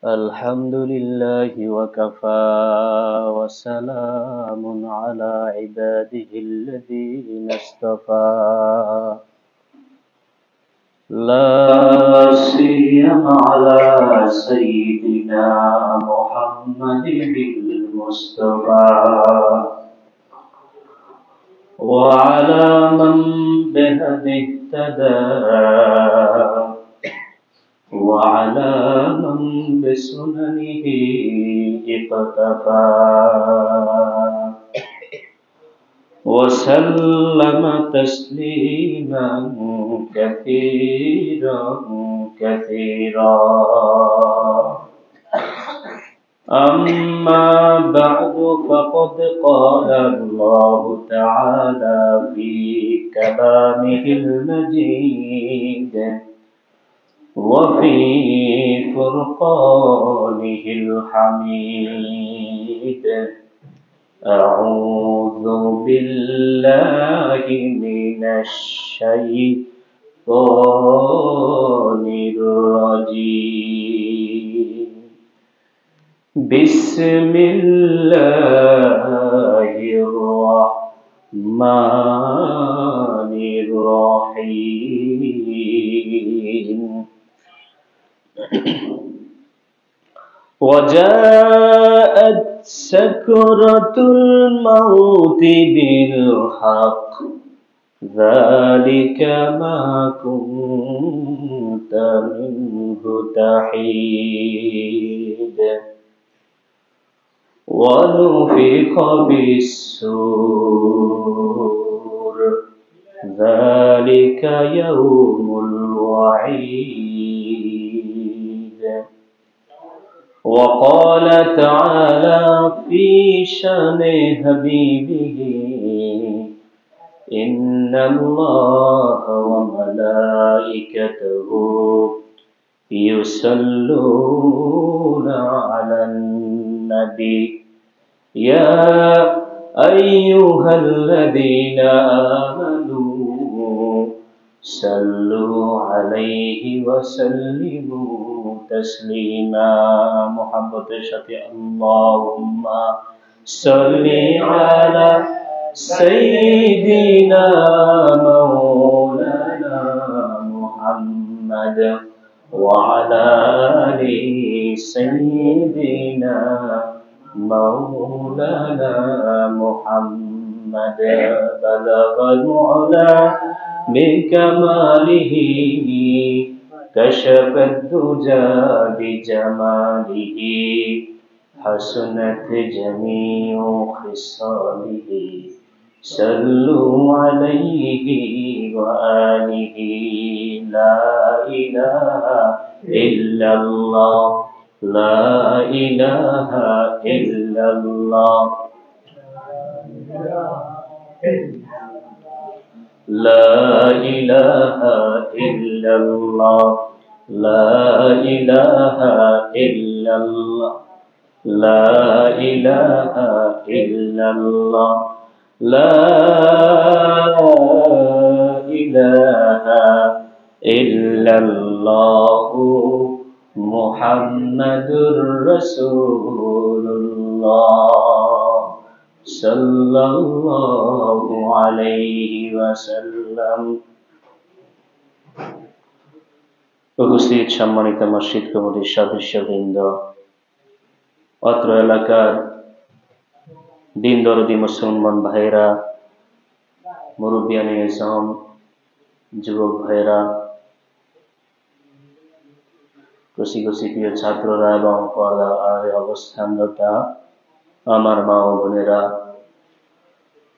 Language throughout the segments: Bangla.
الحمد لله وكفى وسلام على عباده الذين اصطفى لا سيما على سيدنا محمد المصطفى وعلى من بهديه اهتدى وعلى من بسننه اقتفى وسلم تسليما كثيرا كثيرا أما بعد فقد قال الله تعالى في كلامه المجيد وفي فرقانه الحميد أعوذ بالله من الشيطان الرجيم بسم الله الرحمن الرحيم وجاءت سكرة الموت بالحق ذلك ما كنت منه تحيد ونفخ بالصور ذلك يوم الوعيد وقال تعالى في شأن حبيبه إن الله وملائكته يصلون على النبي يا أيها الذين آمنوا صلوا عليه وسلموا تسليما محبت شفيع اللهم صل على سيدنا مولانا محمد وعلى آل سيدنا مولانا محمد بلغ العلا بكماله كشف الدجى بجماله حسنت جميع خصاله صلوا عليه وآله لا إله إلا الله لا إله إلا الله لا إله إلا الله لا إله إلا الله لا إله إلا الله لا إله إلا الله محمد رسول الله صلى الله عليه وسلم উপস্থিত সম্মানিত মসজিদ কমিটির সদস্যবৃন্দ, অত্র এলাকার দিন দরদি মুসলমান ভাইরা, মুরব্বিয়ানে ইসলাম, যুবক ভাইরা, কচি কচি প্রিয় ছাত্ররা এবং পর্দার আড়ালে অবস্থানরত আমার মা ও বোনেরা,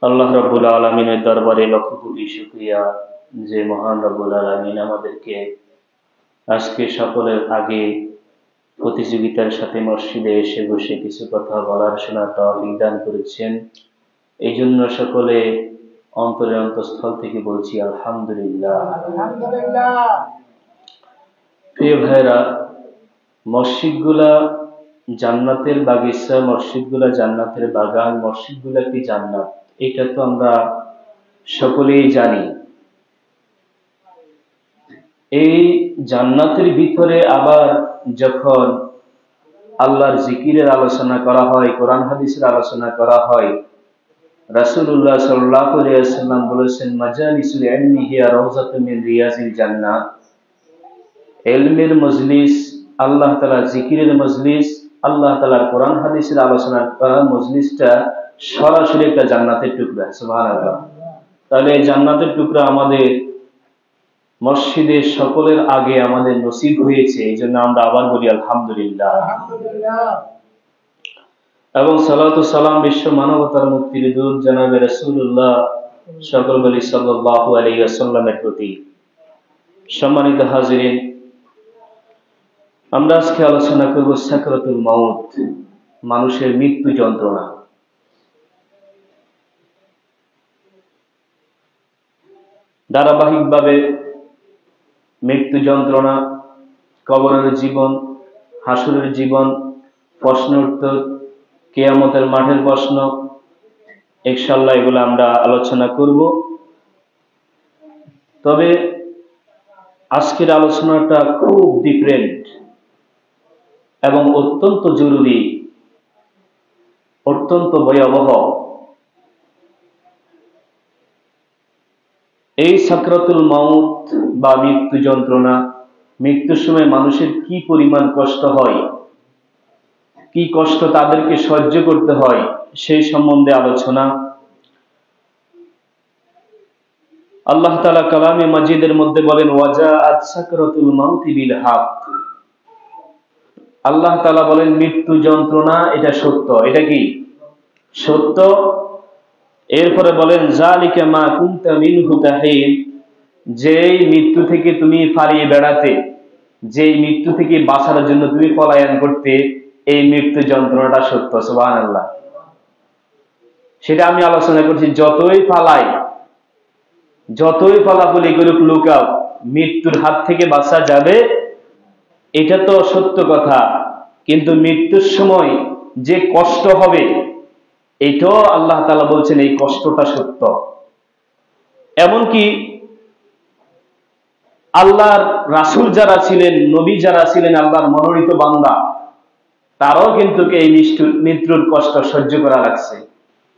আল্লাহ রাব্বুল আলামিনের দরবারে লক্ষ কোটি শুকরিয়া যে মহান রাব্বুল আলামিন আমাদেরকে আজকে সকলের আগে প্রতিযোগিতার সাথে মসজিদে এসে বসে কিছু কথা বলার শোনার তৌফিক দান করেছেন। এই জন্য সকলে অন্তরের অন্তঃস্থল থেকে বলছি আলহামদুলিল্লাহ। প্রিয় ভাইরা, মসজিদগুলা জান্নাতের বাগিচা, মসজিদগুলা জান্নাতের বাগান, মসজিদগুলা কি জান্নাত, এটা তো আমরা সকলেই জানি। এই জান্নাতের ভিতরে আবার যখন আল্লাহর জিকিরের আলোচনা করা হয়, কোরআন হাদিসের আলোচনা করা হয়। রাসূলুল্লাহ সাল্লাল্লাহু আলাইহি ওয়াসাল্লাম বলেছেন, মাজালিসুল ইলমি হিয়া রাউযাতুম মিন রিয়াজিল জান্নাহ। ইলমের মজলিস, আল্লাহ তাআলার জিকিরের মজলিস, আল্লাহ তাআলার কোরআন হাদিসের আলোচনা করা মজলিসটা সরাসরি একটা জান্নাতের টুকরা। সুবহানাল্লাহ। তাহলে এই জান্নাতের টুকরা আমাদের মসজিদে সকলের আগে আমাদের নসিব হয়েছে, এই জন্য আমরা আবার বলি আলহামদুলিল্লাহ। এবং সালাতু সালাম বিশ্ব মানবতার মুক্তির দূত জনাবে রাসূলুল্লাহ সকল বলি সাল্লাল্লাহু আলাইহি ওয়াসাল্লামের প্রতি। সম্মানিত হাজিরিন, আমরা আজকে আলোচনা করব সাকরাতুল মাউত, মানুষের মৃত্যু যন্ত্রণা। ধারাবাহিকভাবে মৃত্যু যন্ত্রণা, কবরের জীবন, হাসরের জীবন, প্রশ্ন উত্তর, কিয়ামতের মাঠের প্রশ্ন, ইনশাআল্লাহ এগুলো আমরা আলোচনা করব। তবে আজকের আলোচনাটা খুব ডিফারেন্ট এবং অত্যন্ত জরুরি, অত্যন্ত ভয়াবহ। এই সাকরাতুল মাউত বা মৃত্যু যন্ত্রণা, মৃত্যুর সময় মানুষের কি পরিমাণ কষ্ট হয়, কি কষ্ট তাদেরকে সহ্য করতে হয়, সেই সম্বন্ধে আলোচনা। আল্লাহ তাআলা কালামে মাজিদের মধ্যে বলেন, ওয়াজাআত সাকরাতুল মাউতি বিল হক। আল্লাহ তাআলা বলেন মৃত্যু যন্ত্রণা এটা সত্য। এটা কি সত্য? এরপরে বলেন যালিকা মা কুনতা মিনহু তাহিদ, যেই মৃত্যু থেকে তুমি পালিয়ে বেড়াতে, যেই মৃত্যু থেকে বাঁচার জন্য তুমি পলায়ন করতে, এই মৃত্যু যন্ত্রণাটা সত্য। সুবহানাল্লাহ। সেটা আমি আলোচনা করছি, যতই পালাই, যতই পালাপালি করুক লুকাও, মৃত্যুর হাত থেকে বাঁচা যাবে, এটা তো সত্য কথা। কিন্তু মৃত্যুর সময় যে কষ্ট হবে, এটাও আল্লাহ তাআলা বলছেন এই কষ্টটা সত্য। এমনকি আল্লাহর রাসূল যারা ছিলেন, নবী যারা ছিলেন, আল্লাহর মনোনীত বান্দা, তারাও কিন্তু এই মৃত্যুর কষ্ট সহ্য করা লাগছে।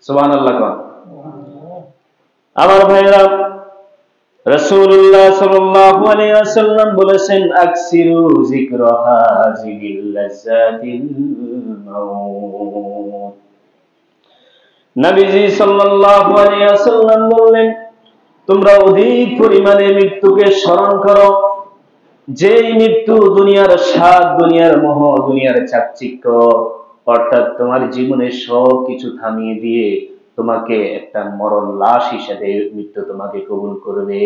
সুবহানাল্লাহ। আমার ভাইরা, রাসূলুল্লাহ সাল্লাল্লাহু আলাইহি ওয়াসাল্লাম বলেছেন, আকসিরু যিকরা হাযিহিল লাযাতিল মাউত। নবীজি সাল্লাল্লাহু আলাইহি ওয়াসাল্লাম বললেন, তোমরা অধিক পরিমাণে মৃত্যুকে স্মরণ করো, যেই মৃত্যু দুনিয়ার স্বাদ, দুনিয়ার মোহ, দুনিয়ার চাকচিক্য, অর্থাৎ তোমার জীবনের সব কিছু থামিয়ে দিয়ে তোমাকে একটা মরণ লাশ হিসেবে মৃত্যু তোমাকে কবুল করবে।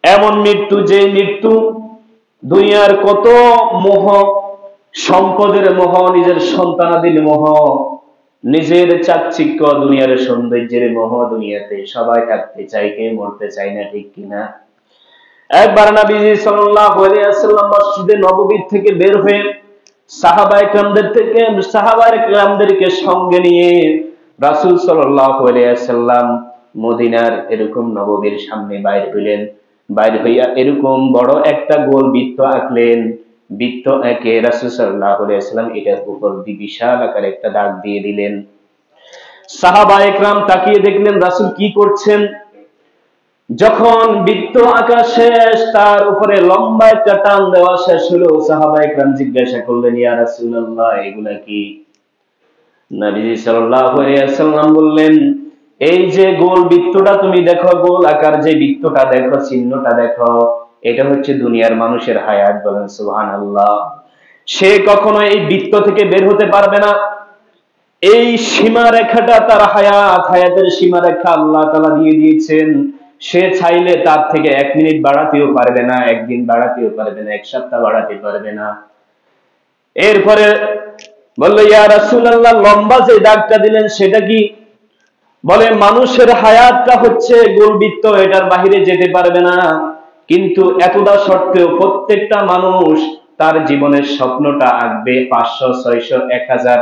এমন মৃত্যু, যে মৃত্যু দুনিয়ার কত মোহ, সম্পদের মোহ, নিজের সন্তানাদির মোহ, নিজের চাকচিক্য, দুনিয়ার সৌন্দর্যের মোহ, দুনিয়াতে সবাই থাকতে চায়, কে মরতে চায় না, ঠিক কিনা? একবার নবীজি সাল্লাল্লাহু আলাইহি ওয়াসাল্লাম মসজিদে নববী থেকে বের হয়ে সাহাবায়ে-কেরামদেরকে সঙ্গে নিয়ে রাসূল সাল্লাল্লাহু আলাইহি ওয়াসাল্লাম মদিনার এরকম নববীর সামনে বাইর হইলেন। বাইর হইয়া এরকম বড় একটা গোল বৃত্ত আঁকলেন। বৃত্ত এঁকে রাসূল সাল্লাল্লাহু আলাইহি ওয়াসাল্লাম এটার উপর বিশাল আকারে একটা দাগ দিয়ে দিলেন। সাহাবায়ে-কেরাম তাকিয়ে দেখলেন রাসূল কি করছেন। যখন বৃত্ত আঁকা শেষ, তার উপরে লম্বা একটা টান দেওয়া শেষ হলো, সাহাবায়ে-কেরাম জিজ্ঞাসা করলেন, ইয়া রাসূলুল্লাহ, এগুলা কি? নবীজি সাল্লাল্লাহু আলাইহি ওয়াসাল্লাম বললেন, এই যে গোল বৃত্তটা তুমি দেখো, গোল আকার যে বৃত্তটা দেখো, চিহ্নটা দেখো, এটা হচ্ছে দুনিয়ার মানুষের হায়াত। বলেন সুবহানাল্লাহ। সে কখনো এই বৃত্ত থেকে বের হতে পারবে না। এই সীমারেখাটা তার হায়াত, হায়াতের সীমারেখা আল্লাহ তাআলা দিয়ে দিয়েছেন। সে চাইলে তার থেকে 1 মিনিট বাড়াতেও পারবে না, 1 দিন বাড়াতেও পারবে না, 1 সপ্তাহ বাড়াতে পারবে না। এরপরে বলল, ইয়া রাসূলুল্লাহ, লম্বা যে দাগটা দিলেন সেটা কি? বলে, মানুষের হায়াতটা হচ্ছে গোলবৃত্ত, এটার বাইরে যেতে পারবে না। কিন্তু এতটা সত্ত্বেও প্রত্যেকটা মানুষ তার জীবনের স্বপ্নটা আঁকবে 500, 600, 1000।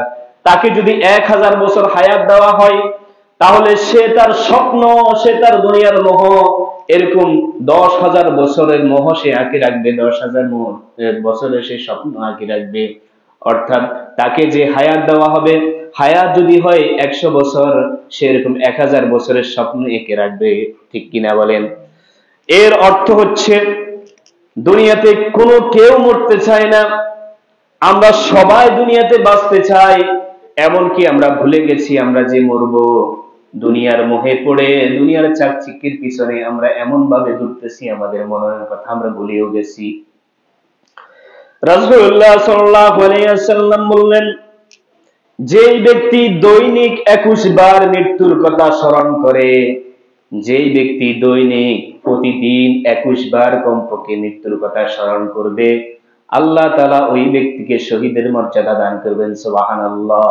তাকে যদি 1000 বছর হায়াত দেওয়া হয়, তাহলে সে তার স্বপ্ন, সে তার দুনিয়ার মোহ এরকম 10,000 বছরের মোহ সে আঁকে রাখবে, 10,000 বছরের সে স্বপ্ন আঁকে রাখবে। অর্থাৎ তাকে যে হায়াত দেওয়া হবে, হায়াত যদি হয় 100 বছর, সে এরকম 1000 বছরের স্বপ্ন এঁকে রাখবে। ঠিক কিনা বলেন? এর অর্থ হচ্ছে দুনিয়াতে কোনো কেউ মরতে চায় না, আমরা সবাই দুনিয়াতে বাঁচতে চাই। এমনকি আমরা ভুলে গেছি আমরা যে মরবো। দুনিয়ার মোহে পড়ে, দুনিয়ার চাকচিক্যের পিছনে আমরা এমন ভাবে ঘুরতেছি, আমাদের মনের কথা আমরা ভুলেও গেছি। রাসূলুল্লাহ সাল্লাল্লাহু আলাইহি ওয়াসাল্লাম বললেন, যেই ব্যক্তি দৈনিক 21 বার মৃত্যুর কথা স্মরণ করে, যেই ব্যক্তি দৈনিক প্রতিদিন 21 বার কমপক্ষে মৃত্যুর কথা স্মরণ করবে, আল্লাহ তাআলা ওই ব্যক্তিকে শহীদের মর্যাদা দান করবেন। সুবহানাল্লাহ।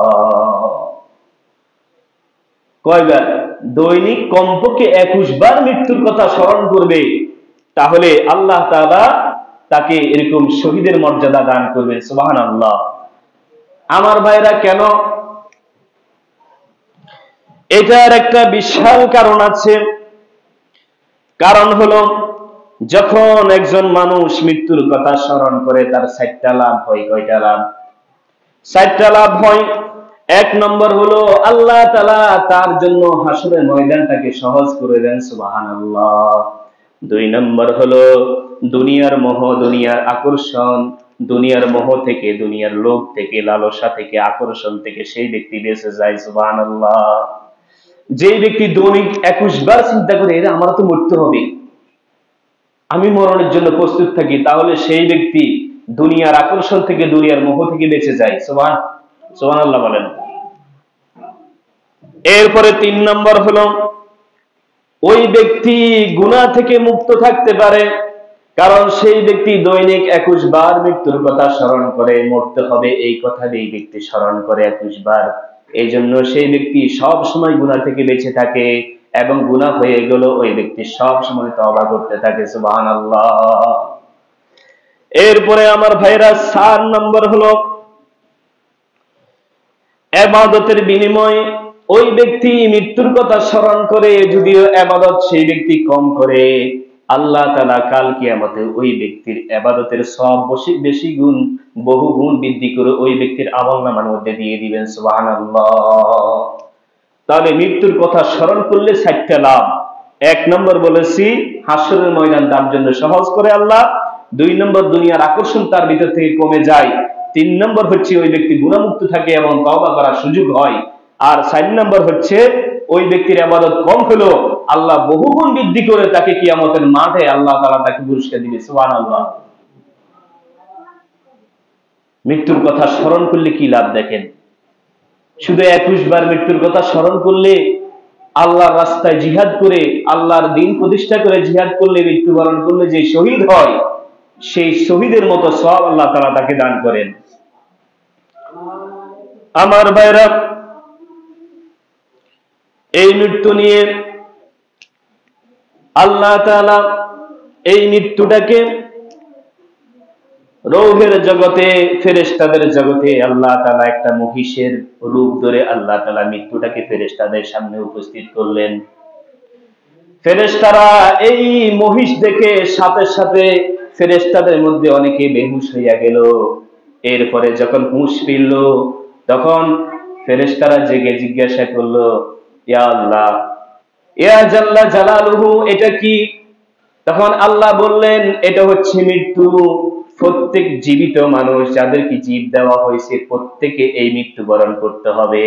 কয়বার? দৈনিক কমপক্ষে 21 বার মৃত্যুর কথা স্মরণ করবে, তাহলে আল্লাহ তাআলা তাকে এরকম শহীদের মর্যাদা দান করবেন। সুবহানাল্লাহ। আমার ভাইরা, কেন? এটার একটা বিশাল কারণ আছে। কারণ হলো, যখন একজন মানুষ মৃত্যুর কথা স্মরণ করে, তার 4টা লাভ হয়। কয়টা লাভ? 4টা লাভ হয়। 1 নম্বর হলো, আল্লাহ তাআলা তার জন্য হাসরের ময়দানটাকে সহজ করে দেন। সুবহানাল্লাহ। 2 নম্বর হলো, দুনিয়ার মোহ, দুনিয়ার আকর্ষণ, দুনিয়ার মোহ থেকে, দুনিয়ার লোভ থেকে, লালসা থেকে, আকর্ষণ থেকে সেই ব্যক্তি বেঁচে যায়। সুবহানাল্লাহ। যে ব্যক্তি দৈনিক 21 বার চিন্তা করে, এরা আমার তো মরতে হবে, আমি মরণের জন্য প্রস্তুত থাকি, তাহলে সেই ব্যক্তি দুনিয়ার আকর্ষণ থেকে, দুনিয়ার মোহ থেকে বেঁচে যায়। সুবহানাল্লাহ বলেন। এরপরে 3 নম্বর হলো, ওই ব্যক্তি গুনাহ থেকে মুক্ত থাকতে পারে, কারণ সেই ব্যক্তি দৈনিক 21 বার মৃত্যুর কথা স্মরণ করে, মরতে হবে এই কথা এই ব্যক্তি স্মরণ করে 21 বার। এই জন্য সেই ব্যক্তি সব সময় গুনাহ থেকে বেঁচে থাকে, এবং গুনাহ হয়ে গেল ওই ব্যক্তি সব সময় তওবা করতে থাকে। সুবহানাল্লাহ। এরপরে আমার ভাইরা, 4 নম্বর হলো, ইবাদতের বিনিময়ে ওই ব্যক্তি মৃত্যুর কথা স্মরণ করে, যদিও ইবাদত সেই ব্যক্তি কম করে, আল্লাহ তাআলা কাল কিয়ামতে ওই ব্যক্তির ইবাদতের সওয়াব বেশি গুণ, বহু গুণ বৃদ্ধি করে ওই ব্যক্তির আমলনামার মধ্যে দিয়ে দিবেন। সুবহানাল্লাহ। তাহলে মৃত্যুর কথা স্মরণ করলে 4টা লাভ। 1 নম্বর বলেছি, হাসরের ময়দান তার জন্য সহজ করে আল্লাহ। 2 নম্বর, দুনিয়ার আকর্ষণ তার ভিতর থেকে কমে যায়। 3 নম্বর হচ্ছে, ওই ব্যক্তি গুনাহমুক্ত থাকে এবং তওবা করার সুযোগ হয়। আর 4 নম্বর হচ্ছে, ওই ব্যক্তির ইবাদত কম হলো, আল্লাহ বহুগুণ বৃদ্ধি করে তাকে কিয়ামতের মাঠে আল্লাহ তাআলা তাকে পুরস্কার দিবে। সুবহানাল্লাহ। মৃত্যুর কথা স্মরণ করলে কি লাভ দেখেন। শুধু 21 বার মৃত্যুর কথা স্মরণ করলে, আল্লাহর রাস্তায় জিহাদ করে, আল্লাহর দ্বীন প্রতিষ্ঠা করে জিহাদ করলে, মৃত্যুবরণ করলে যে শহীদ হয়, সেই শহীদের মতো সওয়াব আল্লাহ তাআলা তাকে দান করেন। আমার ভাইরা, এই মৃত্যু নিয়ে আল্লাহ তাআলা এই মৃত্যুটাকে রৌহের জগতে, ফেরেশতাদের জগতে আল্লাহ তাআলা একটা মহিষের রূপ ধরে আল্লাহ তাআলা মৃত্যুটাকে ফেরেশতাদের সামনে উপস্থিত করলেন। ফেরেশতারা এই মহিষ দেখে সাথে সাথে ফেরেশতাদের মধ্যে অনেকে বেহুশ হইয়া গেল। এরপরে যখন হুঁশ ফিরল, তখন ফেরেশতারা জেগে জিজ্ঞাসা করলো, ইয়া আল্লাহ, ইয়া জাল্লা জালালুহু, এটা কি? তখন আল্লাহ বললেন, এটা হচ্ছে মৃত্যু। প্রত্যেক জীবিত মানুষ, যাদেরকে জীব দেওয়া হয়েছে, প্রত্যেকে এই মৃত্যুবরণ করতে হবে।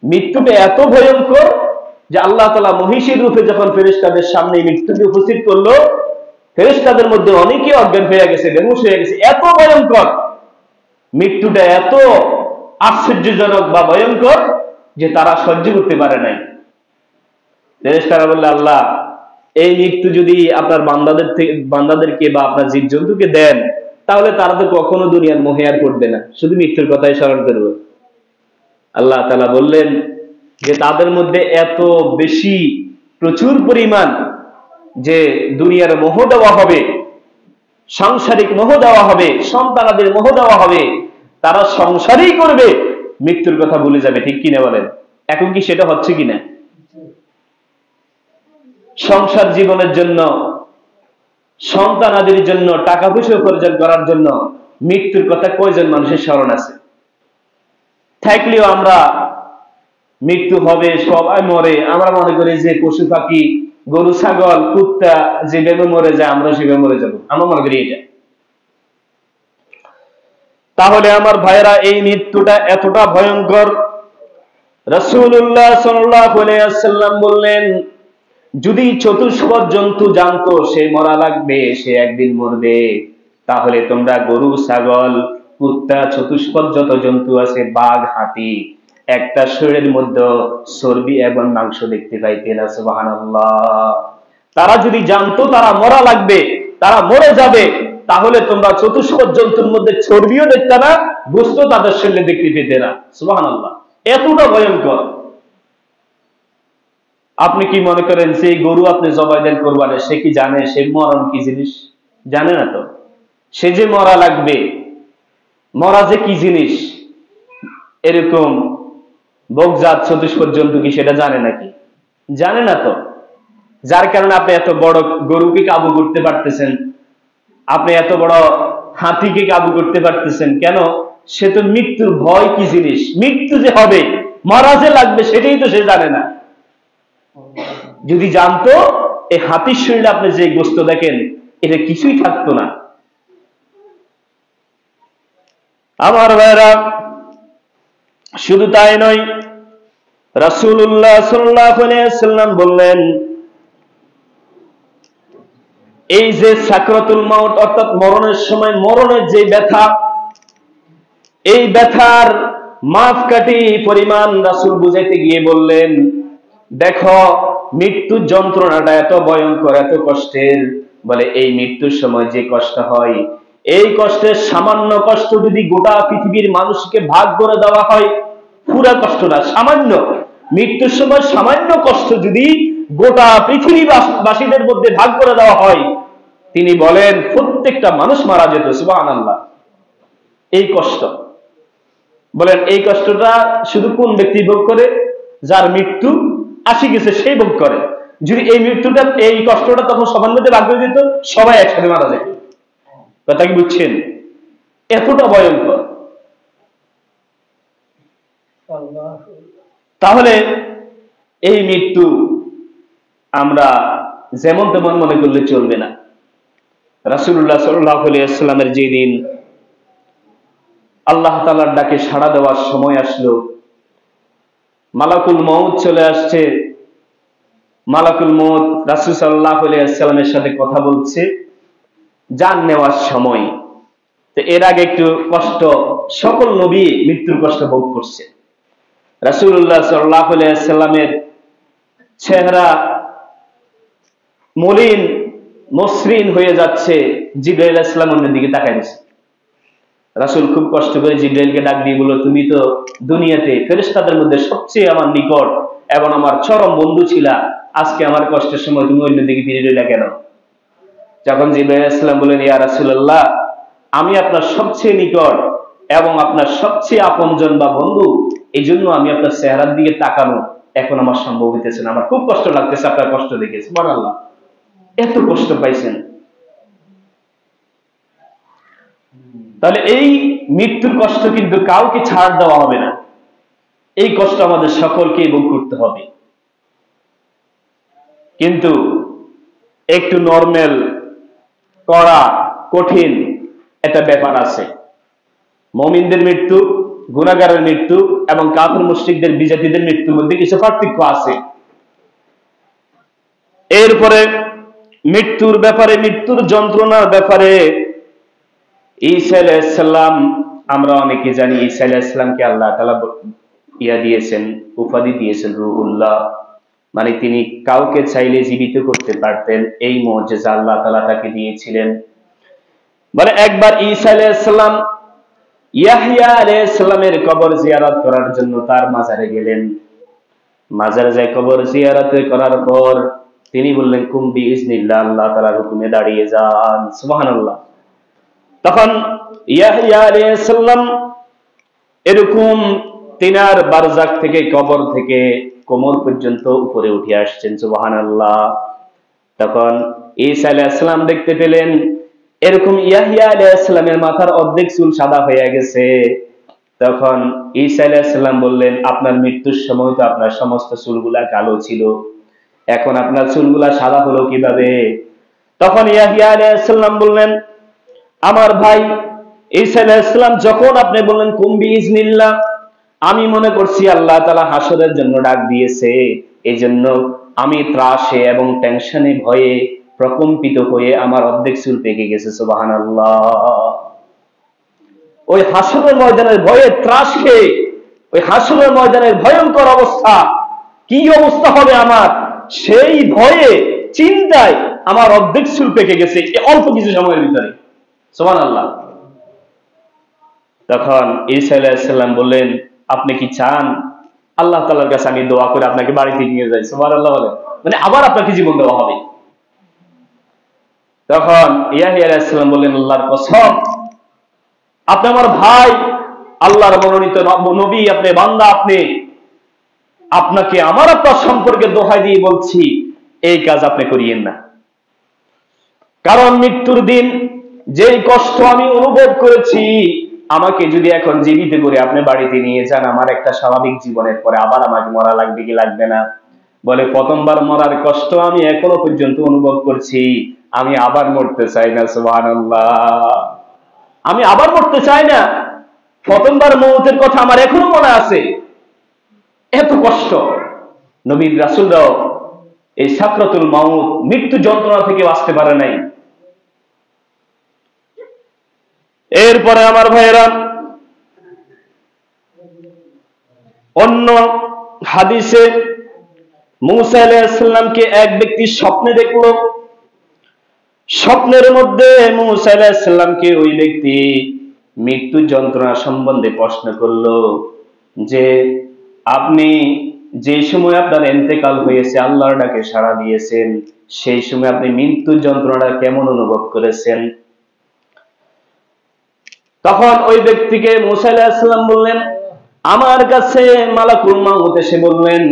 মৃত্যুটা এত ভয়ঙ্কর যে আল্লাহ তাআলা মহিষের রূপে যখন ফেরেশতাদের সামনে মৃত্যুকে উপস্থিত করলো, ফেরেশতাদের মধ্যে অনেকে অজ্ঞান হয়ে গেছে, বেহুশ হয়ে গেছে। এত ভয়ঙ্কর মৃত্যুটা, এত আশ্চর্যজনক বা ভয়ঙ্কর যে তারা সহ্য করতে পারে নাই। ফেরেশতারা বললে, আল্লাহ, এই মৃত্যু যদি আপনার বান্দাদেরকে বা আপনার জীবজন্তুকে দেন, তাহলে তারা তো কখনো দুনিয়ার মোহে আর পড়বে না, শুধু মৃত্যুর কথাই স্মরণ করবে। আল্লাহ তাআলা বললেন যে তাদের মধ্যে এত বেশি, প্রচুর পরিমাণ যে দুনিয়ার মোহ দেওয়া হবে, সাংসারিক মোহ দেওয়া হবে, সন্তানাদের মোহ দেওয়া হবে, তারা সংসারই করবে, মৃত্যুর কথা ভুলে যাবে। ঠিক কিনা বলেন? এখন কি সেটা হচ্ছে কিনা? সংসার জীবনের জন্য, সন্তানাদির জন্য, টাকা পয়সা উপার্জন করার জন্য মৃত্যুর কথা কয়জন মানুষের স্মরণ আছে? থাকলেও আমরা মৃত্যু হবে, সবাই মরে, আমরা মনে করি যে পশু পাখি, গরু ছাগল কুত্তা যেভাবে মরে যায় আমরা সেভাবে মরে যাবো, আমরা মনে করি এটা। তাহলে আমার ভাইরা, এই মৃত্যুটা এতটা ভয়ঙ্কর, রাসূলুল্লাহ সাল্লাল্লাহু আলাইহি ওয়াসাল্লাম বললেন, যদি চতুষ্পদ জন্তু জানতো সে মরা লাগবে, সে একদিন মরবে, তাহলে তোমরা গরু ছাগল কুত্তা চতুষ্পদ যত জন্তু আছে, বাঘ হাতি, একটা শরীরের মধ্যে চর্বি এবং মাংস দেখতে পাইতে না। সুবহানাল্লাহ। তারা যদি জানতো তারা মরা লাগবে, তারা মরে যাবে, তাহলে তোমরা চতুষ্পদ জন্তুর মধ্যে চর্বিও দেখতে না, গোশত তাদের শরীরে দেখতে পেতে না। সুবহানাল্লাহ। এতটা ভয়ঙ্কর। আপনি কি মনে করেন সেই গরু আপনি জবাই দেন কোরবানে, সে কি জানে সে মরণ কি জিনিস? জানে না তো। সে যে মরা লাগবে, মরা যে কি জিনিস, এরকম বকজাত চতুষ্পদ জন্তু কি সেটা জানে নাকি? জানে না তো। যার কারণে আপনি এত বড় গরুকে কাবু করতে পারতেছেন, আপনি এত বড় হাতিকে কাবু করতে পারতেছেন কেন? সে তো মৃত্যুর ভয় কি জিনিস, মৃত্যু যে হবে, মরা যে লাগবে, সেটাই তো সে জানে না। যদি জানতো, এই হাতির শরীরে আপনি যে গোশত দেখেন, এটা কিছুই থাকতো না। আমার ভাইরা, শুধু তাই নয়, রাসূলুল্লাহ সাল্লাল্লাহু আলাইহি ওয়াসাল্লাম বললেন, এই যে সাকরাতুল মাউত, অর্থাৎ মরণের সময় মরণের যে ব্যথা, এই ব্যথার মাপকাঠি পরিমাণ রাসূল বুঝাইতে গিয়ে বললেন, দেখো মৃত্যুর যন্ত্রণাটা এত ভয়ঙ্কর, এত কষ্টের, বলে এই মৃত্যুর সময় যে কষ্ট হয়, এই কষ্টের সামান্য কষ্ট যদি গোটা পৃথিবীর মানুষকে ভাগ করে দেওয়া হয়, পুরা কষ্ট না, সামান্য মৃত্যুর সময় সামান্য কষ্ট যদি গোটা পৃথিবীবাসীদের মধ্যে ভাগ করে দেওয়া হয়, তিনি বলেন প্রত্যেকটা মানুষ মারা যেত। সুবহানাল্লাহ। এই কষ্ট, বলেন এই কষ্টটা শুধু কোন ব্যক্তি ভোগ করে? যার মৃত্যু আসি গেছে সেই ভোগ করে। যদি এই মৃত্যুটা, এই কষ্টটা তখন সবার মধ্যে ভাগ করে দিত, সবাই একসাথে মারা যেত। কথা কি বুঝছেন? এতটা ভয়ঙ্কর। তাহলে এই মৃত্যু আমরা যেমন তেমন মনে করলে চলবে না। রাসূলুল্লাহ সাল্লাল্লাহু আলাইহি ওয়াসাল্লামের যেদিন আল্লাহ তাআলার ডাকে সাড়া দেওয়ার সময় আসলো, মালাকুল মউত চলে আসছে, মালাকুল মউত রাসূল সাল্লাল্লাহু আলাইহি ওয়াসাল্লামের সাথে কথা বলছে জান নেওয়ার সময়। তো এর আগে একটু কষ্ট, সকল নবী মৃত্যুর কষ্ট ভোগ করছে। রাসূলুল্লাহ সাল্লাল্লাহু আলাইহি ওয়াসাল্লামের চেহারা মলিন মসৃণ হয়ে যাচ্ছে, জিবরাইল আলাইহিস সালাম অন্যের দিকে তাকায় দিয়েছে। রাসূল খুব কষ্ট করে জিবরাইলকে ডাক দিয়ে বলল, তুমি তো দুনিয়াতে ফেরেশতাদের মধ্যে সবচেয়ে আমার নিকট এবং আমার চরম বন্ধু ছিলা, আজকে আমার কষ্টের সময় তুমি অন্য দিকে ফিরে রইলা কেন? যখন জিবরাইল আলাইহিস সালাম বললেন, ইয়া রাসূলুল্লাহ, আমি আপনার সবচেয়ে নিকট এবং আপনার সবচেয়ে আপনজন বা বন্ধু, এই জন্য আমি আপনার চেহারার দিকে তাকানো এখন আমার সম্ভব হইতেছে না, আমার খুব কষ্ট লাগতেছে আপনার কষ্ট দেখে। সুবহানাল্লাহ। এত কষ্ট পাইছেন। তাহলে এই মৃত্যুর কষ্ট কিন্তু কাউকে ছাড় দেওয়া হবে না, এই কষ্ট আমাদের সকলকে ভোগ করতে হবে। কিন্তু একটু নরমাল, কড়া, কঠিন একটা ব্যাপার আছে। মুমিনদের মৃত্যু, গুনাহগারের মৃত্যু এবং কাফির মুশরিকদের বিজাতীদের মৃত্যুর মধ্যে কিছু পার্থক্য আছে। এরপরে মৃত্যুর ব্যাপারে, মৃত্যুর যন্ত্রণার ব্যাপারে ঈসা আলাইহিস সালাম, আমরা অনেকে জানি ঈসা আলাইহিস সালামকে আল্লাহ তাআলা দিয়েছেন, উপাধি দিয়েছেন রূহুল্লাহ, মানে তিনি কাউকে চাইলে জীবিত করতে পারতেন, এই মুজিজা আল্লাহ তাআলা তাকে দিয়েছিলেন। মানে একবার ঈসা আলাইহিস সালাম ইয়াহইয়া আলাইহিস সালামের কবর জিয়ারত করার জন্য তার মাজারে গেলেন। মাজারে যায় কবর জিয়ারত করার পর তিনি বললেন, কুম বিইজনিল্লাহ, আল্লাহ তাআলার হুকুমে দাঁড়িয়ে যান। সুবহানাল্লাহ। তখন ইয়াহইয়া আলাইহিস সালাম এরকম তিনার বারজাক থেকে, কবর থেকে কোমর পর্যন্ত উপরে উঠে আসছেন। সুবহানাল্লাহ। তখন ঈসা আলাইহিস সালাম দেখতে পেলেন এরকম ইয়াহইয়া আলাইহিস সালামের মাথার অর্ধেক চুল সাদা হয়ে গেছে। তখন ঈসা আলাইহিস সালাম বললেন, আপনার মৃত্যুর সময় তো আপনার সমস্ত চুলগুলা কালো ছিল, এখন আপনার চুলগুলা সাদা হলো কিভাবে? তখন ইয়াহইয়া আলাইহিস সালাম বললেন, আমার ভাই ঈসা আলাইহিস সালাম, যখন আপনি বললেন কুম বিইজনিল্লাহ, আমি মনে করছি আল্লাহ তাআলা হাসরের জন্য ডাক দিয়েছে, এজন্য আমি ত্রাসে এবং টেনশনে ভয়ে প্রকম্পিত হয়ে আমার অর্ধেক চুল পেকে গেছে। সুবহানাল্লাহ। ওই হাসরের ময়দানের ভয়ে ত্রাস খেয়ে, ওই হাসরের ময়দানের ভয়ঙ্কর অবস্থা, কি অবস্থা হবে আমার, সেই ভয়ে চিন্তায় আমার অর্ধেক চুল পেকে গেছে অল্প কিছু সময়ের ভিতরে। সুবহানাল্লাহ। তখন ঈসা আলাইহিস সালাম বললেন, আপনি কি চান আল্লাহ তাআলার কাছে আমি দোয়া করে আপনাকে বাড়িতে নিয়ে যাই? সুবহানাল্লাহ বলেন। মানে আবার আপনাকে জীবন দেওয়া হবে। তখন ইয়াহইয়া আলাইহিস সালাম বললেন, আল্লাহর কসম, আপনি আমার ভাই, আল্লাহর মনোনীত নবী, আপনি বান্দা, আপনাকে আমার আপনার সম্পর্কে দোহাই দিয়ে বলছি, এই কাজ আপনি করিয়েন না। কারণ মৃত্যুর দিন যেই কষ্ট আমি অনুভব করেছি, আমাকে যদি এখন জীবিত করে আপনি বাড়িতে নিয়ে যান, আমার একটা স্বাভাবিক জীবনের পরে আবার আমাকে মরা লাগবে কি লাগবে না? বলে, প্রথমবার মরার কষ্ট আমি এখনো পর্যন্ত অনুভব করছি, আমি আবার মরতে চাই না। সুবহানাল্লাহ। আমি আবার মরতে চাই না। প্রথমবার মৌতের কথা আমার এখনো মনে আছে। এত কষ্ট নবীর রাসূলরাও এই সাকরাতুল মাউত, মৃত্যু যন্ত্রণা থেকে বাঁচতে পারে নাই। এরপরে আমার ভাইয়েরা, অন্য হাদিসে মূসা আলাইহিস সালামকে এক ব্যক্তি স্বপ্নে দেখলো। স্বপ্নের মধ্যে মূসা আলাইহিস সালামকে ওই ব্যক্তি মৃত্যু যন্ত্রণা সম্বন্ধে প্রশ্ন করলো যে, আপনি যে সময় আপনার ইন্তেকাল হয়েছে, আল্লাহর ডাকে সাড়া দিয়েছেন, সেই সময় আপনি মৃত্যু যন্ত্রণাটা কেমন অনুভব করেছেন? তখন ওই ব্যক্তিকে মূসা আলাইহিস সালাম বললেন, আমার কাছে মালাকুল মাউত এসে বললেন,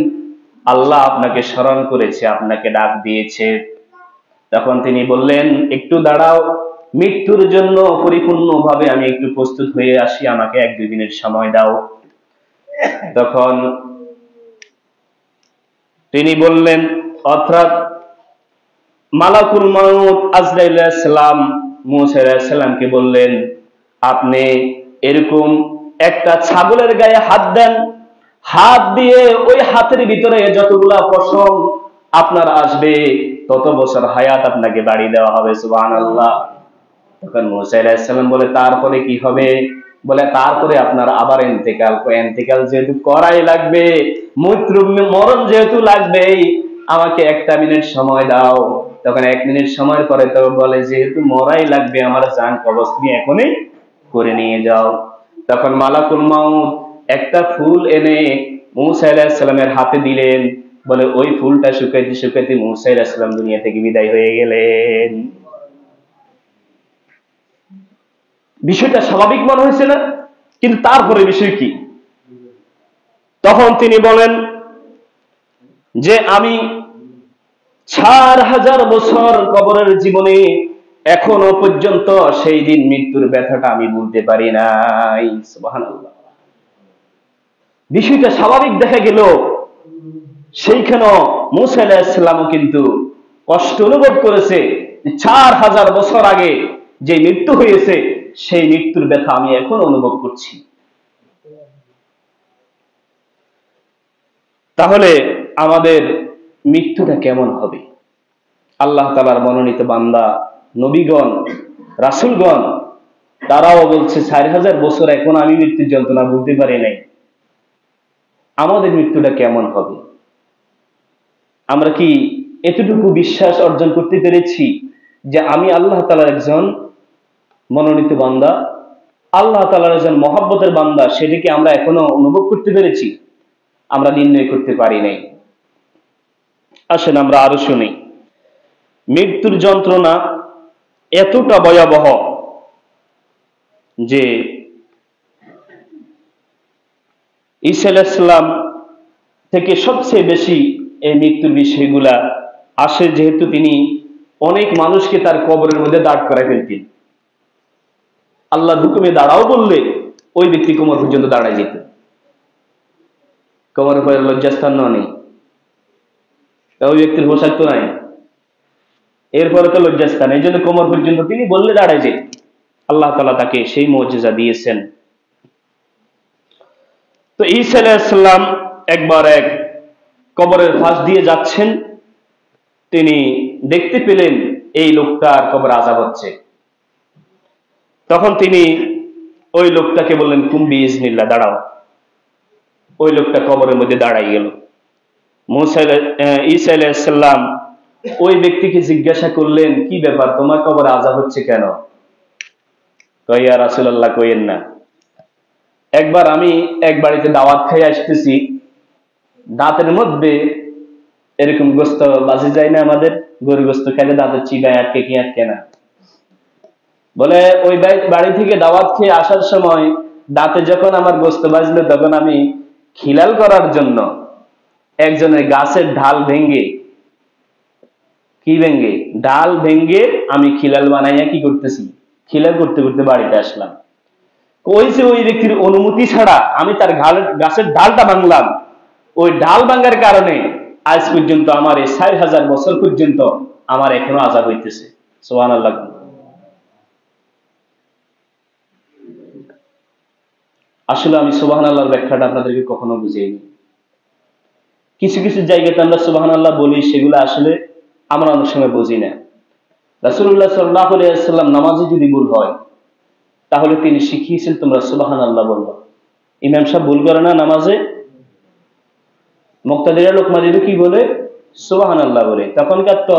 আল্লাহ আপনাকে স্মরণ করেছে, আপনাকে ডাক দিয়েছে। তখন তিনি বললেন, একটু দাঁড়াও, মৃত্যুর জন্য পরিপূর্ণভাবে আমি একটু প্রস্তুত হয়ে আসি, আমাকে 1-2 দিনের সময় দাও। তখন তিনি বললেন, অর্থাৎ মালাকুল মাউত আজরাইল আলাইহিস সালাম মূসা আলাইহিস সালামকে বললেন, আপনি এরকম একটা ছাগলের গায়ে হাত দেন, হাত দিয়ে ওই হাতের ভিতরে যতগুলা পশম আপনার আসবে, তত বছর হায়াত আপনাকে বাড়ি দেওয়া হবে। সুবহানাল্লাহ। তখন মূসা আলাইহিস সালাম বলে, তারপরে কি হবে? বলে, তারপরে আপনার আবার ইন্তেকাল। ইন্তেকাল যেহেতু করাই লাগবে, মরণ যেহেতু লাগবেই, আমাকে 1টা মিনিট সময় দাও। তখন 1 মিনিট সময়ের পরে তো বলে, যেহেতু মরাই লাগবে, আমার জান কবজ তুমি এখনই করে নিয়ে যাও। তখন মালাকুল মাউত একটা ফুল এনে মূসা আলাইহিস সালামের হাতে দিলেন। বলে, ওই ফুলটা শুকাইতে শুকাইতে মূসা আলাইহিস সালাম দুনিয়া থেকে বিদায় হয়ে গেলেন। বিষয়টা স্বাভাবিক মনে হয়েছে না? কিন্তু তারপরে বিষয় কি? তখন তিনি বলেন যে, আমি 4000 বছর কবরের জীবনে এখনো পর্যন্ত সেই দিন মৃত্যুর ব্যথাটা আমি বলতে পারি নাই। সুবহানাল্লাহ। বিষয়টা স্বাভাবিক দেখা গেল, সেইখানে মূসা আলাইহিস সালামও কিন্তু কষ্ট অনুভব করেছে। 4000 বছর আগে যে মৃত্যু হয়েছে, সেই মৃত্যুর ব্যথা আমি এখন অনুভব করছি। তাহলে আমাদের মৃত্যুটা কেমন হবে? আল্লাহ তাআলার মনোনীত বান্দা, নবীগণ, রাসূলগণ, তারাও বলছে 4000 বছর এখন আমি মৃত্যুর যন্ত্রণা বুঝতে পারি নাই। আমাদের মৃত্যুটা কেমন হবে? আমরা কি এতটুকু বিশ্বাস অর্জন করতে পেরেছি যে আমি আল্লাহ তাআলার একজন মনোনীত বান্দা, আল্লাহ তাআলার একজন মহব্বতের বান্দা? সেটাকে আমরা এখনো অনুভব করতে পেরেছি? আমরা নির্ণয় করতে পারি নাই। আসেন আমরা আরো শুনি। মৃত্যুর যন্ত্রণা এতটা ভয়াবহ যে ঈসা আলাইহিস সালাম থেকে সবচেয়ে বেশি এই মৃত্যুর বিষয়গুলা আসে, যেহেতু তিনি অনেক মানুষকে তার কবরের মধ্যে দাঁড় করায় ফেলতেন। আল্লাহর হুকুমে দাঁড়াও বললে ওই ব্যক্তি কোমর পর্যন্ত দাঁড়ায় যেত। কোমরের পরে লজ্জাস্থান নেই, ওই ব্যক্তির পোশাক তো নাই, এরপরে তো লজ্জাস্থান, এই জন্য কোমর পর্যন্ত তিনি বললে দাঁড়ায় যেত। আল্লাহ তাআলা তাকে সেই মুজিজা দিয়েছেন। তো ঈসা আলাইহিস সালাম একবার এক কবরের পাশ দিয়ে যাচ্ছেন, তিনি দেখতে পেলেন এই লোকটার কবর আযাব হচ্ছে। তখন তিনি ওই লোকটাকে বললেন, কুম বিইজনিল্লাহ, দাঁড়াও। ওই লোকটা কবরের মধ্যে দাঁড়াই গেল। ঈসা আলাইহিস সালাম ওই ব্যক্তিকে জিজ্ঞাসা করলেন, কি ব্যাপার, তোমার কবরে আযাব হচ্ছে কেন? কয়, ইয়া রাসূলুল্লাহ, কইেন না। একবার আমি এক বাড়িতে দাওয়াত খেয়ে আসতেছি, দাঁতের মধ্যে এরকম গোস্ত বাজে যায় না, আমাদের গরু গোস্ত খেলে দাঁতের চিবায় আটকে কি আটকে না, বলে ওই বাড়ি থেকে দাওয়াত খেয়ে আসার সময় দাঁতে যখন আমার গোস্ত বাজলো, তখন আমি খিলাল করার জন্য একজনের গাছের ঢাল ভেঙ্গে, ডাল ভেঙ্গে আমি খিলাল বানাইয়া কি করতেছি, খিলাল করতে করতে বাড়িতে আসলাম। কইছে ওই ব্যক্তির অনুমতি ছাড়া আমি তার গাছের ডালটা ভাঙলাম। ওই ডাল ভাঙার কারণে আজ পর্যন্ত আমার এই 4000 বছর পর্যন্ত আমার এখনো আযাব হইতেছে। সুবহানাল্লাহ। আসলে আমি সুবহানাল্লাহর ব্যাখ্যাটা আপনাদেরকে কখনো বুঝাইনি। কিছু কিছু জায়গাতে আমরা সুবহানাল্লাহ বলি, সেগুলো আসলে আমরা অনেক সময় বুঝি না। রাসূলুল্লাহ সাল্লাল্লাহু আলাইহি ওয়াসাল্লাম নামাজে যদি ভুল হয়, তাহলে তিনি শিখিয়েছেন তোমরা সুবহানাল্লাহ বলবা। ইমাম সাহেব ভুল করে না নামাজে, মুক্তাদিরা লোক মাজিদে কি বলে, সুবহানাল্লাহ বলে। তখনকার তো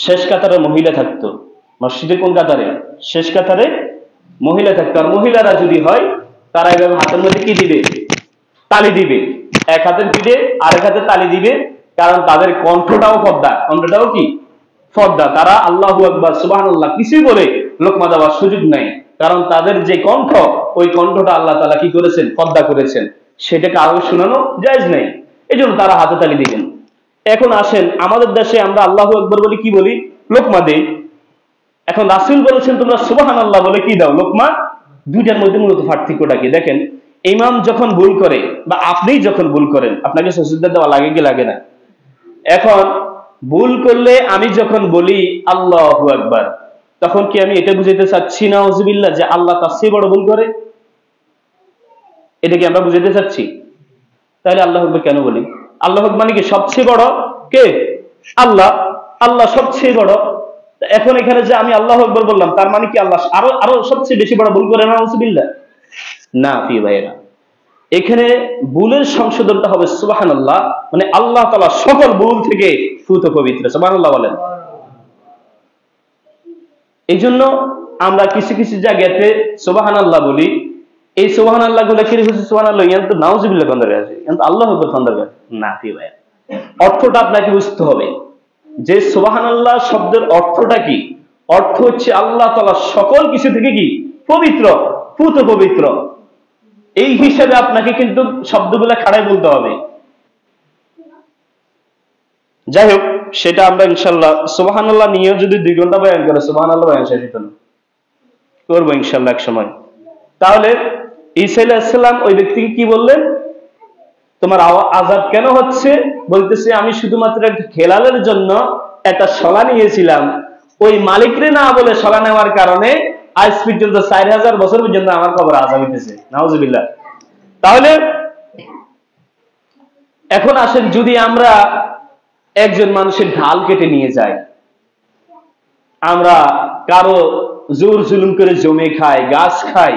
শেষ কাতারে মহিলা থাকতো, মসজিদে কোন কাতারে, শেষ কাতারে মহিলা থাকতো। আর মহিলারা যদি হয়, তারা এভাবে হাতের মধ্যে কি দিবে, তালি দিবে, এক হাতের পিঠে আরেক হাতে তালি দিবে, কারণ তাদের কণ্ঠটাও পর্দা, কণ্ঠটাও কি পর্দা। তারা আল্লাহু আকবার সুবহানাল্লাহ কিছুই বলে লোকমা দেওয়ার সুযোগ নাই, কারণ তাদের যে কণ্ঠ, ওই কণ্ঠটা আল্লাহ তাআলা কি করেছেন, পর্দা করেছেন, সেটাকে আরো শোনানো জায়েজ নাই, এই জন্য তারা হাতে তালি দিবেন। এখন আসেন, আমাদের দেশে আমরা আল্লাহু আকবার বলি, কি বলি, লোকমা দেই। এখন রাসূল বলেছেন তোমরা সুবহানাল্লাহ বলে কি দাও, লোকমা। দুইটার মধ্যে মূলত পার্থক্যটা কি দেখেন। ইমাম যখন ভুল করে বা আপনি যখন ভুল করেন, আপনাকে সুজুদা দেওয়া লাগে কি লাগে না? এখন ভুল করলে আমি যখন বলি আল্লাহু আকবার, তখন কি আমি এটা বুঝাইতে চাচ্ছি নাউজুবিল্লাহ যে আল্লাহ তার চেয়ে বড় ভুল করে? এটা কি আমরা বুঝাইতে চাচ্ছি? তাহলে আল্লাহু আকবার কেন বলি? আল্লাহু আকবার মানে কি সবচেয়ে বড় কে? আল্লাহ। আল্লাহ সবচেয়ে বড়। এখন এখানে যে আমি আল্লাহু আকবার বললাম, তার মানে কি আল্লাহ আরো আরো সবচেয়ে বেশি বড় ভুল করে না? নাউজুবিল্লাহ না। প্রিয় ভাইয়েরা, এখানে ভুলের সংশোধনটা হবে সুবহানাল্লাহ, মানে আল্লাহ তাআলা সকল ভুল থেকে সুত পবিত্র। সুবহানাল্লাহ বলেন। এই জন্য আমরা কিছু কিছু জায়গাতে সুবহানাল্লাহ বলি, এই সুবহানাল্লাহ গুলো কি হচ্ছে, সুবহানাল্লাহ ইয়ান তো নাউজুবিল্লাহ বন্ধ হয়ে আছে, কিন্তু আল্লাহু আকবার বন্ধ হয়ে না। প্রিয় ভাইয়েরা, অর্থটা আপনাকে বুঝতে হবে যে সুবহানাল্লাহ শব্দের অর্থটা কি। অর্থ হচ্ছে আল্লাহ তাআলা সকল কিছু থেকে কি পবিত্র, পুত পবিত্র। এই হিসাবে আপনাকে কিন্তু শব্দগুলা খাড়াই বলতে হবে। যাই হোক, সেটা আমরা ইনশাল্লাহ সুবহানাল্লাহ নিয়ে যদি 2 ঘন্টা বয়ান করে সুবহানাল্লাহ বয়ান শেষ হতো না, করবো ইনশাল্লাহ এক সময়। তাহলে ঈসা আলাইহিস সালাম ওই ব্যক্তিকে কি বললেন, তোমার আযাব কেন হচ্ছে? বলতেছে আমি শুধুমাত্র একটা খেলালের জন্য একটা শলা নিয়েছিলাম, ওই মালিকরে না বলে শলা নেওয়ার কারণে আজ পর্যন্ত 4000 বছর পর্যন্ত আমার কবরে আযাব হইতেছে। নাউজুবিল্লাহ। তাহলে এখন আসেন, যদি আমরা একজন মানুষের ঢাল কেটে নিয়ে যাই, আমরা কারো জোর জুলুম করে জমে খাই, গাছ খাই,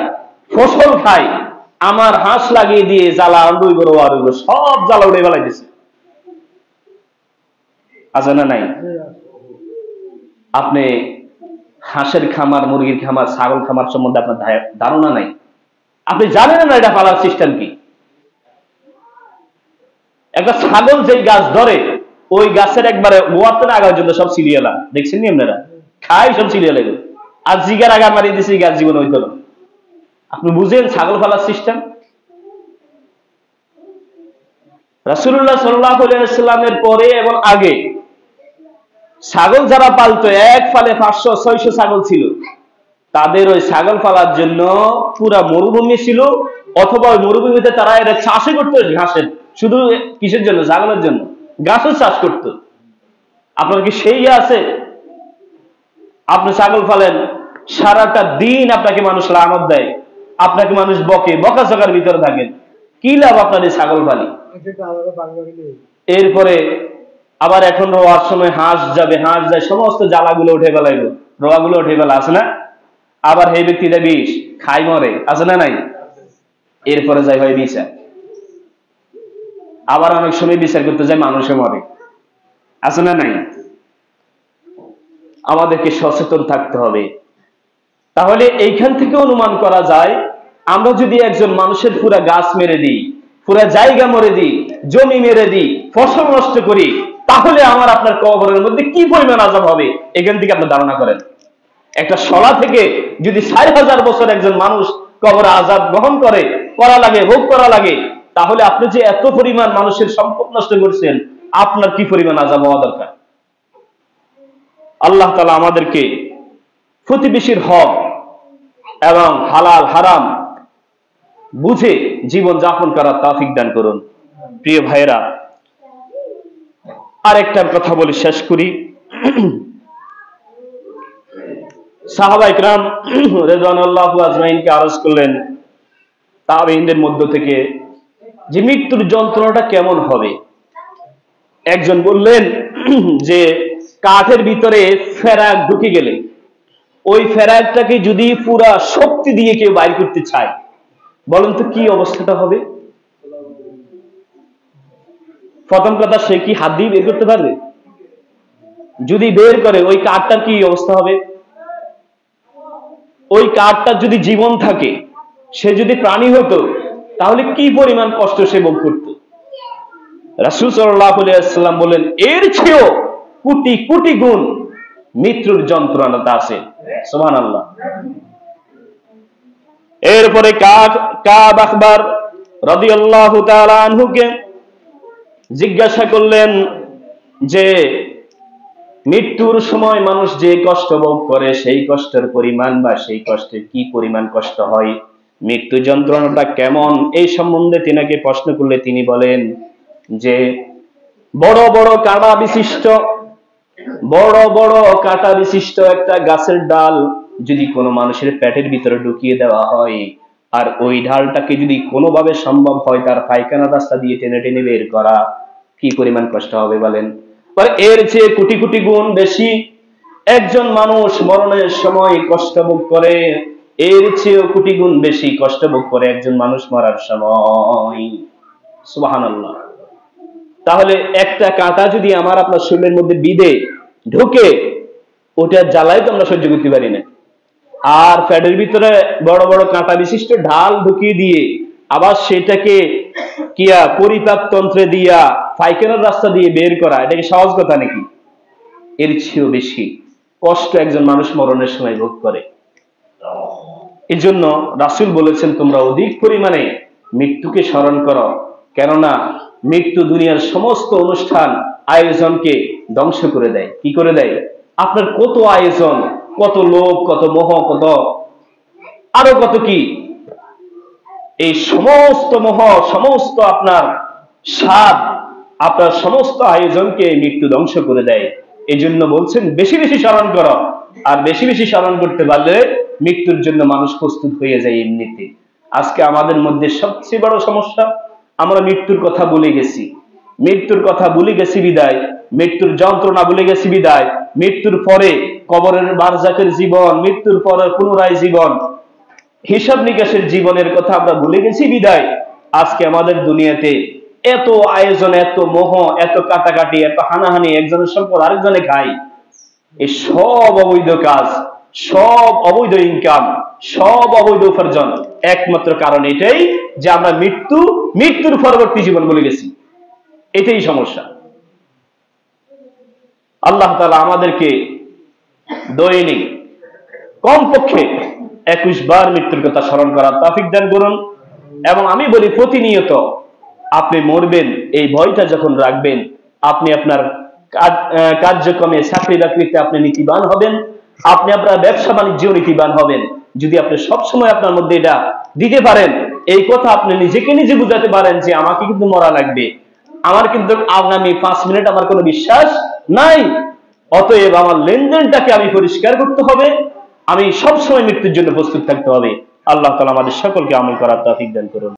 ফসল খাই, আমার হাঁস লাগিয়ে দিয়ে জ্বালা আন্ডুই বড় আর সব জ্বালা উড়ে বেলাই দিছে, আছে না নাই? আপনি হাঁসের খামার, মুরগির খামার, ছাগল খামার সম্বন্ধে আপনার ধারণা নাই, আপনি জানেন না এটা পালার সিস্টেম কি। একটা ছাগল যেই গাছ ধরে, ওই গাছের একবারে গোয়াতে আগার জন্য সব সিরিয়ালা দেখছেন নি আপনারা, খাই সব সিরিয়াল। আর জিগার আগা মারিয়ে দিছে, গাছ জীবন হইতো না। আপনি বুঝেন ছাগল ফালার সিস্টেম? রাসূলুল্লাহ সাল্লাল্লাহু আলাইহি ওয়াসাল্লামের পরে এবং আগে ছাগল যারা পালতো, এক ফালে 500-600 ছাগল ছিল, তাদের ওই ছাগল পালার জন্য পুরা মরুভূমি ছিল, অথবা ওই মরুভূমিতে তারা এটা চাষে করতো ঘাসের, শুধু কিসের জন্য? ছাগলের জন্য ঘাসের চাষ করতো। আপনার কি সেই আছে? আপনি ছাগল ফালেন, সারাটা দিন আপনাকে মানুষ লানত দেয়, আপনাকে মানুষ বকে, বকাঝকার ভিতরে থাকেন, কি লাভ আপনার এই ছাগল ফালি? এরপরে আবার এখন রোয়ার সময় হাঁস যাবে, হাঁস যায়, সমস্ত জ্বালাগুলো উঠে ফেলাইল, রোয়াগুলো উঠে ফেলা, আছে না? আবার সেই ব্যক্তিটা বিষ খাই মরে, আছে না নাই? এরপরে যাই হয় বিচার, আবার অনেক সময় বিচার করতে যায় মানুষে মরে, আছে না নাই? আমাদেরকে সচেতন থাকতে হবে। তাহলে এইখান থেকে অনুমান করা যায়, আমরা যদি একজন মানুষের পুরা গাছ মেরে দিই, পুরা জায়গা মরে দিই, জমি মেরে দিই, ফসল নষ্ট করি, তাহলে আমার আপনার কবরের মধ্যে কি পরিমাণ আযাব হবে এখান থেকে আপনি ধারণা করেন। একটা শলা থেকে যদি 4000 বছর একজন মানুষ কবরে আযাব গ্রহণ করা লাগে, ভোগ করা লাগে, তাহলে আপনি যে এত পরিমাণ মানুষের সম্পদ নষ্ট করছেন, আপনার কি পরিমাণ আযাব হওয়া দরকার। আল্লাহ তাআলা আমাদেরকে প্রতিবেশীর হক এবং হালাল হারাম বুঝে জীবন যাপন করার তৌফিক দান করুন। প্রিয় ভাইরা, আরেকটা কথা বলে শেষ করি। সাহাবা ইকরাম রাদিয়াল্লাহু আজমাইনকে আরজ করলেন তাবেঈনদের মধ্য থেকে যে মৃত্যুর যন্ত্রণাটা কেমন হবে। একজন বললেন যে কাঠের ভিতরে ফেরাক ঢুকে গেলে ওই ফেরাকটাকে যদি পুরা শক্তি দিয়ে কেউ বাইর করতে চায়, বলেন তো কি অবস্থাটা হবে? প্রথম কথা, সে কি হাত দিয়ে বের করতে পারবে? যদি বের করে, ওই কাঠটার কি অবস্থা হবে? ওই কাঠটা যদি জীবন থাকে, সে যদি প্রাণী হতো, তাহলে কি পরিমাণ কষ্ট সে ভোগ করত। রাসূল সাল্লাল্লাহু আলাইহি ওয়াসাল্লাম বলেন, এর চেয়েও কোটি কোটি গুণ মৃত্যুর যন্ত্রণাটা আছে। সুবহানাল্লাহ। এরপরে কাব আখবার রাদিয়াল্লাহু তাআলা আনহুকে জিজ্ঞাসা করলেন যে মৃত্যুর সময় মানুষ যে কষ্ট ভোগ করে, সেই কষ্টের পরিমাণ বা সেই কষ্টের কি পরিমাণ কষ্ট হয়, মৃত্যু যন্ত্রণাটা কেমন, এই সম্বন্ধে তিনাকে প্রশ্ন করলে তিনি বলেন যে বড় বড় কাঁটা বিশিষ্ট একটা গাছের ডাল যদি কোনো মানুষের পেটের ভিতরে ঢুকিয়ে দেওয়া হয়, আর ওই ঢালটাকে যদি কোনোভাবে সম্ভব হয় তার পায়খানা রাস্তা দিয়ে টেনে টেনে বের করা, কি পরিমাণ কষ্ট হবে বলেন। এর চেয়ে কোটি কোটি গুণ বেশি একজন মানুষ মরণের সময় কষ্ট ভোগ করে, এর চেয়েও কোটি গুণ বেশি কষ্ট ভোগ করে একজন মানুষ মরার সময়। সুবহানাল্লাহ। তাহলে একটা কাঁটা যদি আমার আপনার শরীরের মধ্যে বিঁধে ঢুকে, ওটা জ্বালাই তো আমরা সহ্য করতে পারি না, আর পেটের ভিতরে বড় বড় কাঁটা বিশিষ্ট ঢাল ঢুকিয়ে দিয়ে আবার সেটাকে কিয়া পরিপাক তন্ত্রে দিয়া পায়খানার রাস্তা দিয়ে বের করা, এটা কি সহজ কথা নাকি? এর চেয়েও বেশি কষ্ট একজন মানুষ মরণের সময় ভোগ করে। এই জন্য রাসূল বলেছেন, তোমরা অধিক পরিমাণে মৃত্যুকে স্মরণ করো, কেননা মৃত্যু দুনিয়ার সমস্ত অনুষ্ঠান আয়োজনকে ধ্বংস করে দেয়। কি করে দেয়? আপনার কত আয়োজন, কত লোভ, কত মোহ, কত আরো কত কি, এই সমস্ত মোহ, সমস্ত আপনার স্বাদ, আপনার সমস্ত আয়োজনকে মৃত্যু ধ্বংস করে দেয়। এই জন্য বলছেন বেশি বেশি স্মরণ করো, আর বেশি বেশি স্মরণ করতে পারলে মৃত্যুর জন্য মানুষ প্রস্তুত হয়ে যায় এমনিতে। আজকে আমাদের মধ্যে সবচেয়ে বড় সমস্যা, আমরা মৃত্যুর কথা ভুলে গেছি। মৃত্যুর কথা ভুলে গেছি বিদায়, মৃত্যুর যন্ত্রণা ভুলে গেছি বিদায়, মৃত্যুর পরে কবরের বারজাকের জীবন, মৃত্যুর পরে পুনরায় জীবন, হিসাব নিকাশের জীবনের কথা আমরা ভুলে গেছি বিদায় আজকে আমাদের দুনিয়াতে এত আয়োজন, এত মোহ, এত কাটাকাটি, এত হানাহানি, একজনের সম্পদ আরেকজনে খাই। এই সব অবৈধ কাজ, সব অবৈধ ইনকাম, সব অবৈধ উপার্জন, একমাত্র কারণ এটাই যে আমরা মৃত্যুর পরবর্তী জীবন বলে গেছি। এটাই সমস্যা। আল্লাহ তাআলা আমাদেরকে দৈনিক কমপক্ষে 21 বার মৃত্যুর কথা স্মরণ করার তৌফিক দান করুন। এবং আমি বলি প্রতিনিয়ত আপনি মরবেন এই ভয়টা যখন রাখবেন, আপনি আপনার কার্যক্রমে চাকরি বাকরিতে আপনি নীতিবান হবেন, আপনি আপনার ব্যবসা বাণিজ্য নীতিবান হবেন। যদি আপনি সবসময় আপনার মধ্যে এটা দিতে পারেন, এই কথা আপনি নিজেকে নিজে বুঝাতে পারেন যে আমাকে কিন্তু মরা লাগবে, আমার কিন্তু আগামী 5 মিনিট আমার কোনো বিশ্বাস নাই, অতএব আমার লেনদেনটাকে আমি পরিষ্কার করতে হবে, আমি সবসময় মৃত্যুর জন্য প্রস্তুত থাকতে হবে। আল্লাহ তাআলা আমাদের সকলকে আমল করার তৌফিক দান করুন।